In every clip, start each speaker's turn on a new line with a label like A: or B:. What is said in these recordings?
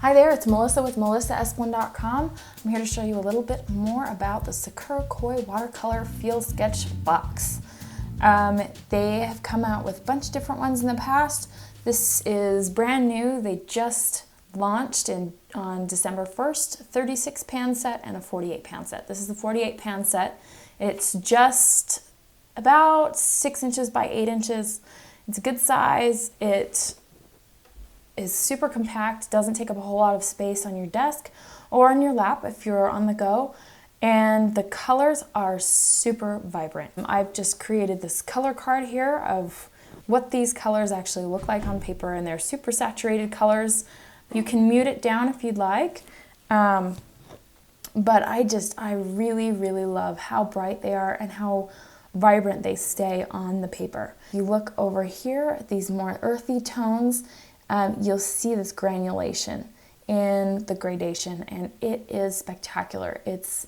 A: Hi there, it's Melissa with melissaesplin.com. I'm here to show you a little bit more about the Sakura Koi watercolor field sketch box. They have come out with a bunch of different ones in the past. This is brand new. They just launched on December 1st, 36 pan set and a 48 pan set. This is the 48 pan set. It's just about 6 inches by 8 inches. It's a good size. It is super compact, doesn't take up a whole lot of space on your desk or on your lap if you're on the go. And the colors are super vibrant. I've just created this color card here of what these colors actually look like on paper, and they're super saturated colors. You can mute it down if you'd like. But I really, really love how bright they are and how vibrant they stay on the paper. You look over here at these more earthy tones, you'll see this granulation in the gradation, and it is spectacular. It's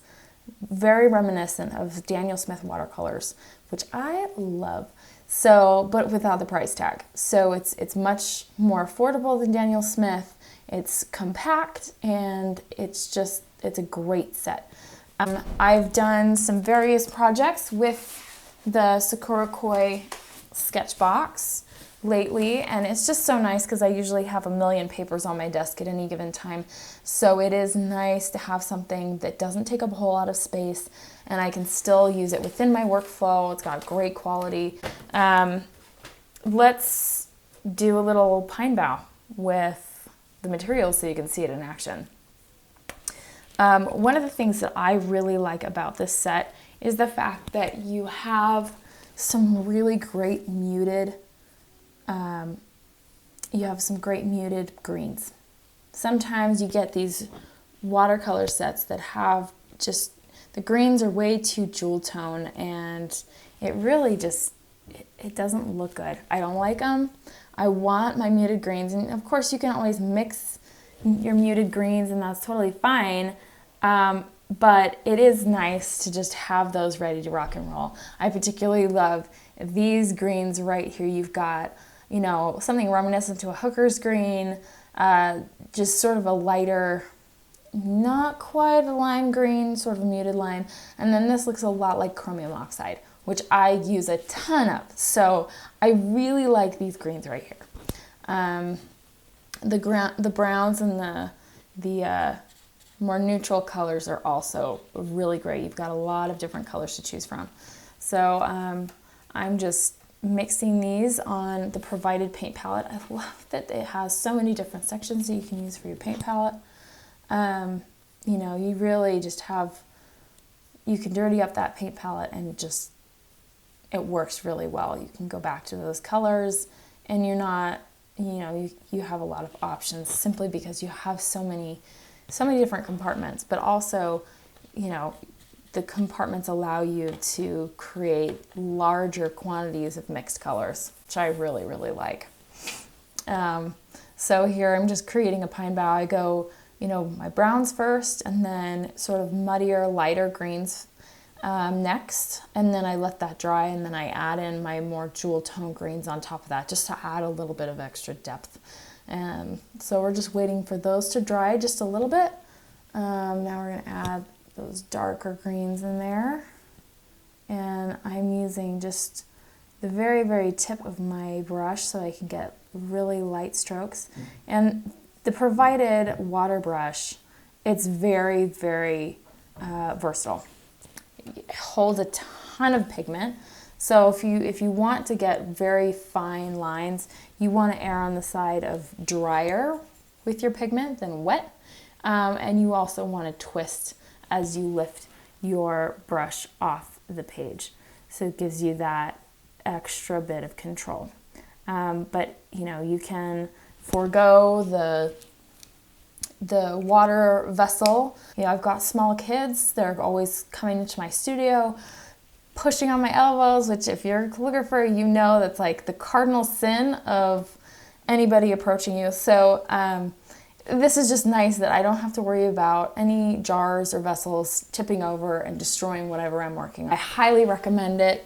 A: very reminiscent of Daniel Smith watercolors, which I love. So, but without the price tag. So it's much more affordable than Daniel Smith. It's compact, and it's a great set. I've done some various projects with the Sakura Koi sketch box lately, and it's just so nice because I usually have a million papers on my desk at any given time. So it is nice to have something that doesn't take up a whole lot of space, and I can still use it within my workflow. It's got great quality. Let's do a little pine bough with the materials so you can see it in action. One of the things that I really like about this set is the fact that you have some really great muted greens. Sometimes you get these watercolor sets that have just, the greens are way too jewel tone, and it really just, it doesn't look good. I don't like them. I want my muted greens, and of course you can always mix your muted greens, and that's totally fine. But it is nice to just have those ready to rock and roll. I particularly love these greens right here. You've got, you know, something reminiscent to a hooker's green, just sort of a lighter, not quite a lime green, sort of a muted lime. And then this looks a lot like chromium oxide, which I use a ton of. So I really like these greens right here. The browns and the more neutral colors are also really great. You've got a lot of different colors to choose from. So I'm just mixing these on the provided paint palette. I love that it has so many different sections that you can use for your paint palette. You know, you really just have, you can dirty up that paint palette and just, it works really well. You can go back to those colors, and you're not, you know, you have a lot of options simply because you have so many different compartments, but also, you know, the compartments allow you to create larger quantities of mixed colors, which I really, really like. So here I'm just creating a pine bough. I go, you know, my browns first, and then sort of muddier, lighter greens next, and then I let that dry, and then I add in my more jewel tone greens on top of that, just to add a little bit of extra depth. So we're just waiting for those to dry just a little bit. Now we're going to add those darker greens in there, and I'm using just the very, very tip of my brush so I can get really light strokes. And the provided water brush, it's very, very versatile. It holds a ton of pigment. So if you want to get very fine lines, you want to err on the side of drier with your pigment than wet. And you also want to twist as you lift your brush off the page. So it gives you that extra bit of control. But you know, you can forego the water vessel. You know, I've got small kids. They're always coming into my studio, pushing on my elbows, which if you're a calligrapher, you know that's like the cardinal sin of anybody approaching you. So this is just nice that I don't have to worry about any jars or vessels tipping over and destroying whatever I'm working on. I highly recommend it.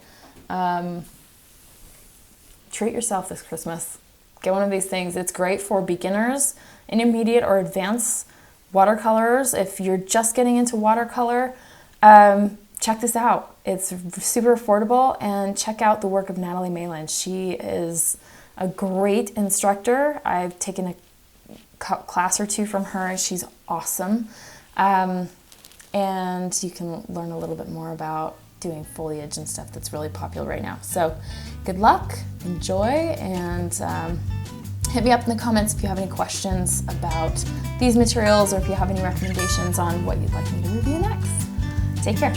A: Treat yourself this Christmas. get one of these things. It's great for beginners, intermediate, or advanced watercolors. If you're just getting into watercolor, check this out. It's super affordable, and check out the work of Natalie Malin. She is a great instructor. I've taken a class or two from her, and she's awesome. And you can learn a little bit more about doing foliage and stuff that's really popular right now. So good luck, enjoy, and hit me up in the comments if you have any questions about these materials, or if you have any recommendations on what you'd like me to review next. Take care.